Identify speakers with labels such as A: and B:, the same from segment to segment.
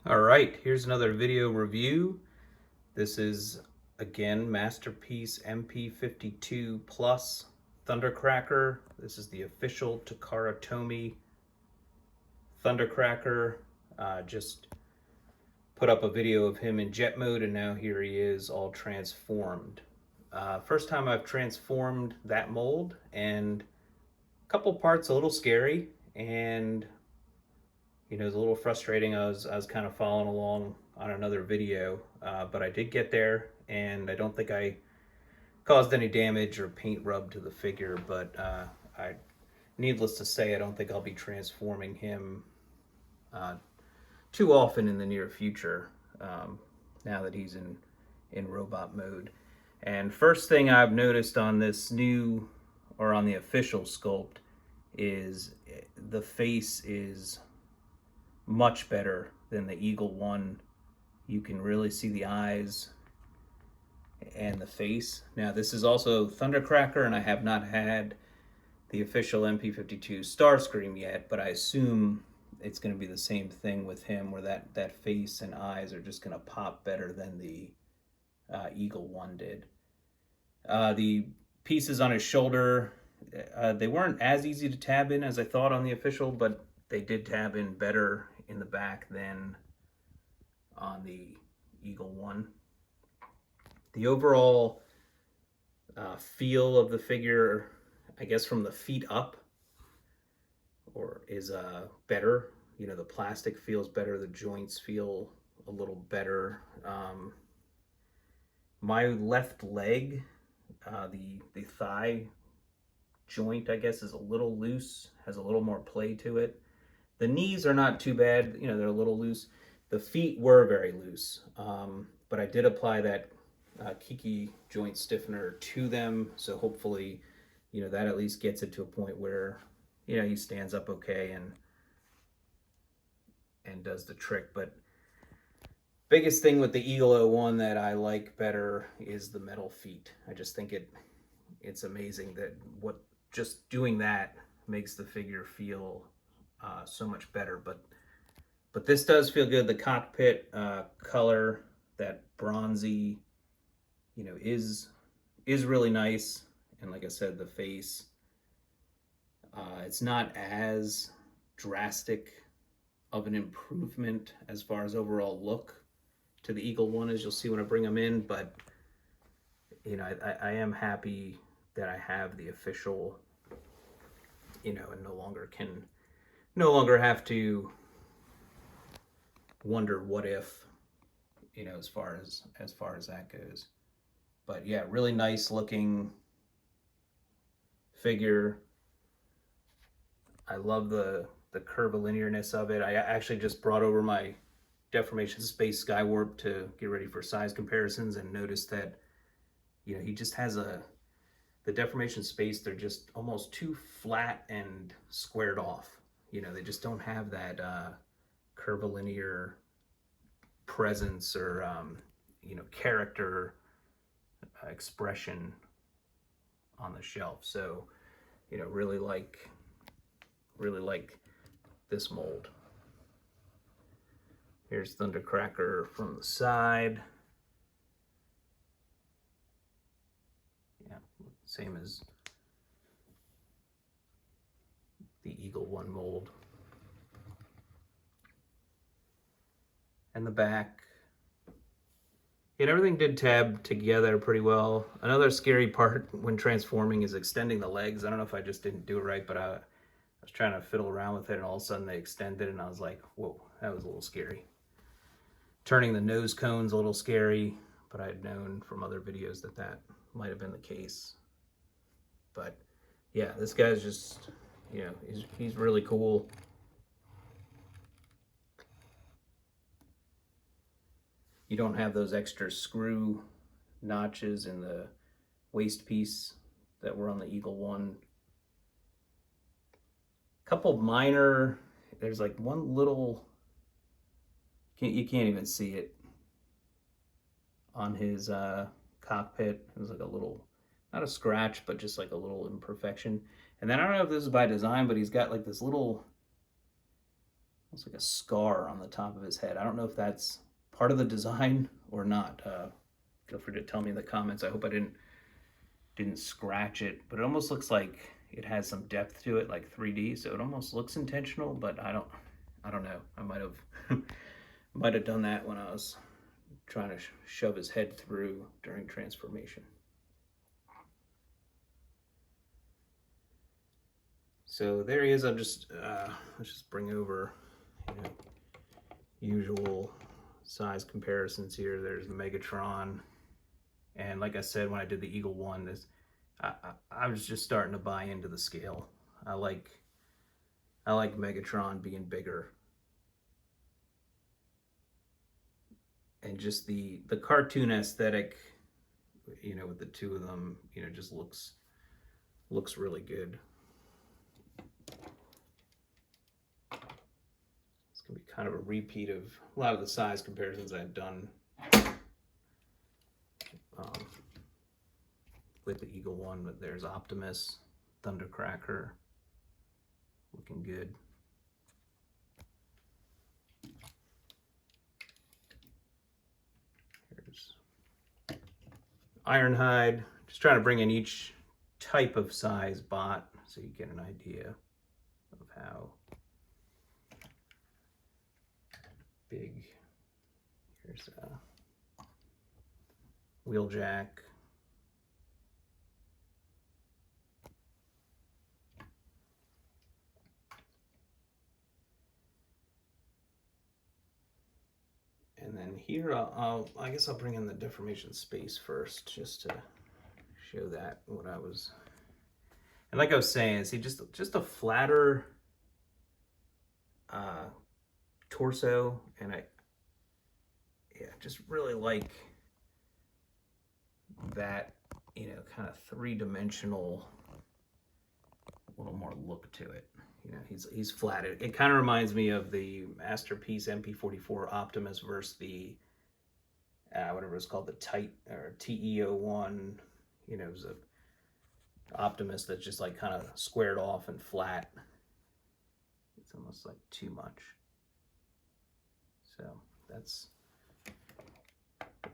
A: All right, here's another video review. This is again Masterpiece MP-52 Plus Thundercracker. This is the official Takara Tomy Thundercracker. Just put up a video of him in jet mode, and now here he is all transformed. First time I've transformed that mold, and a couple parts a little scary, and it was a little frustrating. I was kind of following along on another video, but I did get there, and I don't think I caused any damage or paint rub to the figure. But needless to say, I don't think I'll be transforming him too often in the near future. Now that he's in robot mode. And first thing I've noticed on this new, or on the official sculpt, is the face is much better than the Eagle one. You can really see the eyes and the face. Now this is also Thundercracker, and I have not had the official MP-52 Starscream yet, but I assume it's going to be the same thing with him, where that face and eyes are just going to pop better than the Eagle one did. The pieces on his shoulder, they weren't as easy to tab in as I thought on the official, but they did tab in better in the back than on the Eagle one. The overall feel of the figure, I guess from the feet up, is better. The plastic feels better, the joints feel a little better. My left leg, the thigh joint, I guess, is a little loose, has a little more play to it. The knees are not too bad, they're a little loose. The feet were very loose, but I did apply that Kiki joint stiffener to them, so hopefully, that at least gets it to a point where, he stands up okay and does the trick. But biggest thing with the Eagle 01 that I like better is the metal feet. I just think it's amazing that just doing that makes the figure feel so much better. But this does feel good. The cockpit color, that bronzy, is really nice. And like I said, the face, it's not as drastic of an improvement as far as overall look to the Eagle one, as you'll see when I bring them in. But I am happy that I have the official, and no longer have to wonder what if, as far as that goes. But yeah, really nice looking figure. I love the curvilinearness of it. I actually just brought over my Deformation Space Skywarp to get ready for size comparisons, and noticed that he just has the Deformation Space, they're just almost too flat and squared off. They just don't have that curvilinear presence or character expression on the shelf. So really like this mold. Here's Thundercracker from the side. Yeah, same as the Eagle one mold. And the back. And everything did tab together pretty well. Another scary part when transforming is extending the legs. I don't know if I just didn't do it right, but I was trying to fiddle around with it, and all of a sudden they extended, and I was like, whoa, that was a little scary. Turning the nose cone's a little scary, but I had known from other videos that might have been the case. But yeah, this guy's just, he's really cool. You don't have those extra screw notches in the waist piece that were on the Eagle one. Couple minor, there's like one little, you can't even see it on his cockpit. It was like a little, not a scratch, but just like a little imperfection. And then I don't know if this is by design, but he's got like this little looks like a scar on the top of his head. I don't know if that's part of the design or not. Feel free to tell me in the comments. I hope I didn't scratch it, but it almost looks like it has some depth to it, like 3D. So it almost looks intentional, but I don't know. I might have done that when I was trying to shove his head through during transformation. So there he is. Let's just bring over, usual size comparisons here. There's the Megatron, and like I said when I did the Eagle One, I was just starting to buy into the scale. I like Megatron being bigger, and just the cartoon aesthetic, with the two of them, just looks really good. It's gonna be kind of a repeat of a lot of the size comparisons I've done with the Eagle One. But there's Optimus, Thundercracker, looking good. Here's Ironhide. Just trying to bring in each type of size bot so you get an idea of how big. Here's Wheeljack. And then here, I guess I'll bring in the Deformation space first, just to show that what I was. And like I was saying, see, just a flatter torso, and I just really like that, kind of three-dimensional, a little more look to it. He's flatted. It kind of reminds me of the Masterpiece MP-54 Optimus versus the whatever it's called, the TE-01. It was a Optimus that's just like kind of squared off and flat. It's almost like too much. So that's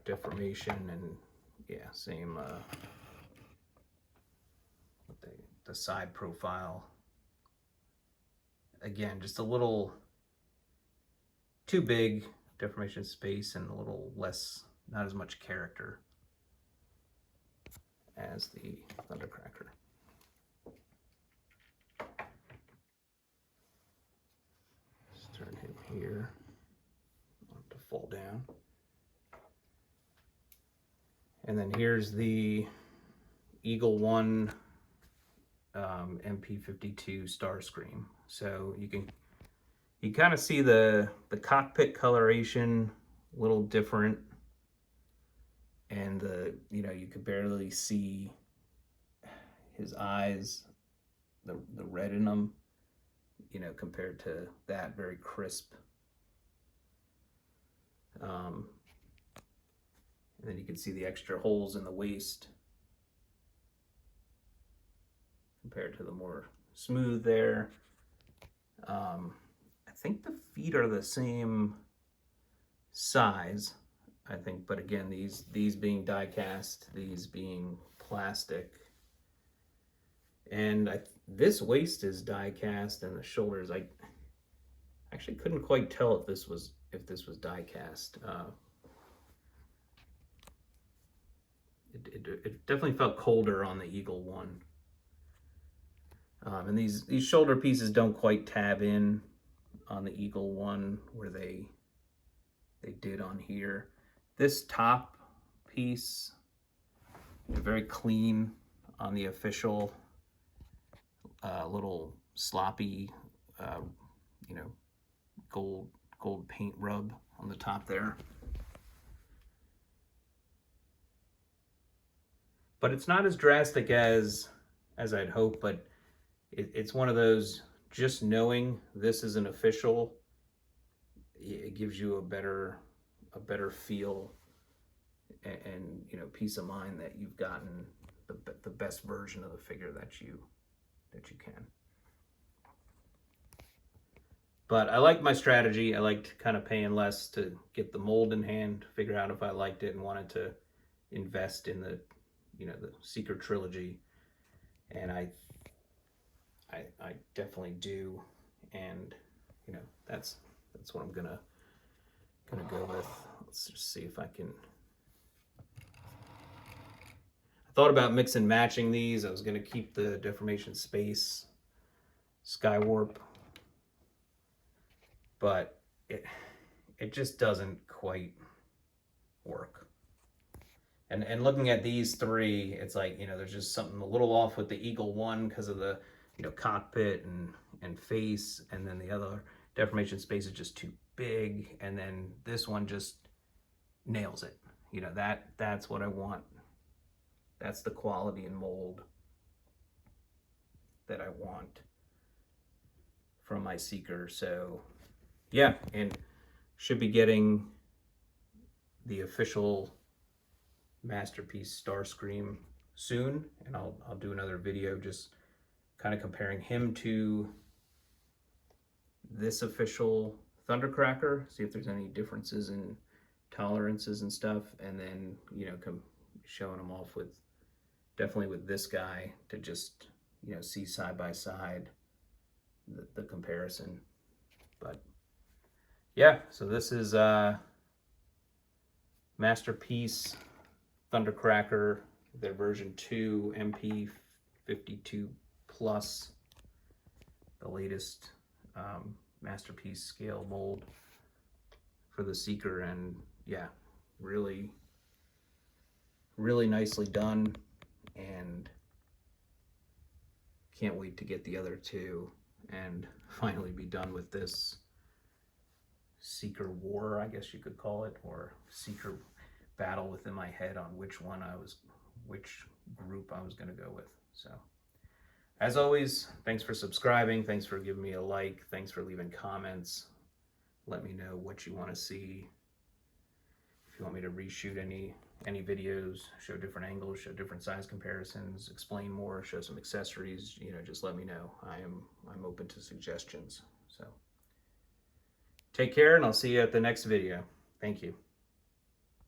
A: Deformation, and yeah, same with the side profile. Again, just a little too big, Deformation space, and a little less, not as much character as the Thundercracker. Let's turn him here. I'll have to fall down. And then here's the Eagle One MP-52 Starscream. So you kind of see the cockpit coloration a little different, and you could barely see his eyes, the red in them, compared to that very crisp. And then you can see the extra holes in the waist compared to the more smooth there. I think the feet are the same size, I think, but again, these being die cast, these being plastic. And this waist is die cast, and the shoulders, I actually couldn't quite tell if this was die cast. It definitely felt colder on the Eagle One. And these shoulder pieces don't quite tab in on the Eagle One where they did on here. This top piece, very clean on the official, little sloppy, gold paint rub on the top there. But it's not as drastic as I'd hope, but it's one of those, just knowing this is an official, it gives you a better feel and peace of mind that you've gotten the best version of the figure that you can. But I like my strategy. I liked kind of paying less to get the mold in hand, figure out if I liked it and wanted to invest in the, the Seeker trilogy. And I definitely do. And, that's what I'm gonna go with. Let's just see if I can. I thought about mix and matching these. I was gonna keep the Deformation Space Skywarp, but it just doesn't quite work. And looking at these three, it's like, there's just something a little off with the Eagle one because of the, cockpit and face, and then the other Deformation Space is just too big, and then this one just nails it. That's what I want. That's the quality and mold that I want from my Seeker. So yeah, and should be getting the official Masterpiece Starscream soon, and I'll do another video just kind of comparing him to this official Thundercracker, see if there's any differences in tolerances and stuff, and then showing them off with definitely with this guy to just see side by side the comparison. But yeah, so this is Masterpiece Thundercracker, their version 2 MP-52 Plus, the latest Masterpiece scale mold for the Seeker, and yeah, really nicely done, and can't wait to get the other two and finally be done with this Seeker war, I guess you could call it, or Seeker battle within my head on which group I was going to go with. So as always, thanks for subscribing, thanks for giving me a like, thanks for leaving comments. Let me know what you want to see. If you want me to reshoot any videos, show different angles, show different size comparisons, explain more, show some accessories, just let me know. I'm open to suggestions. So take care, and I'll see you at the next video. Thank you.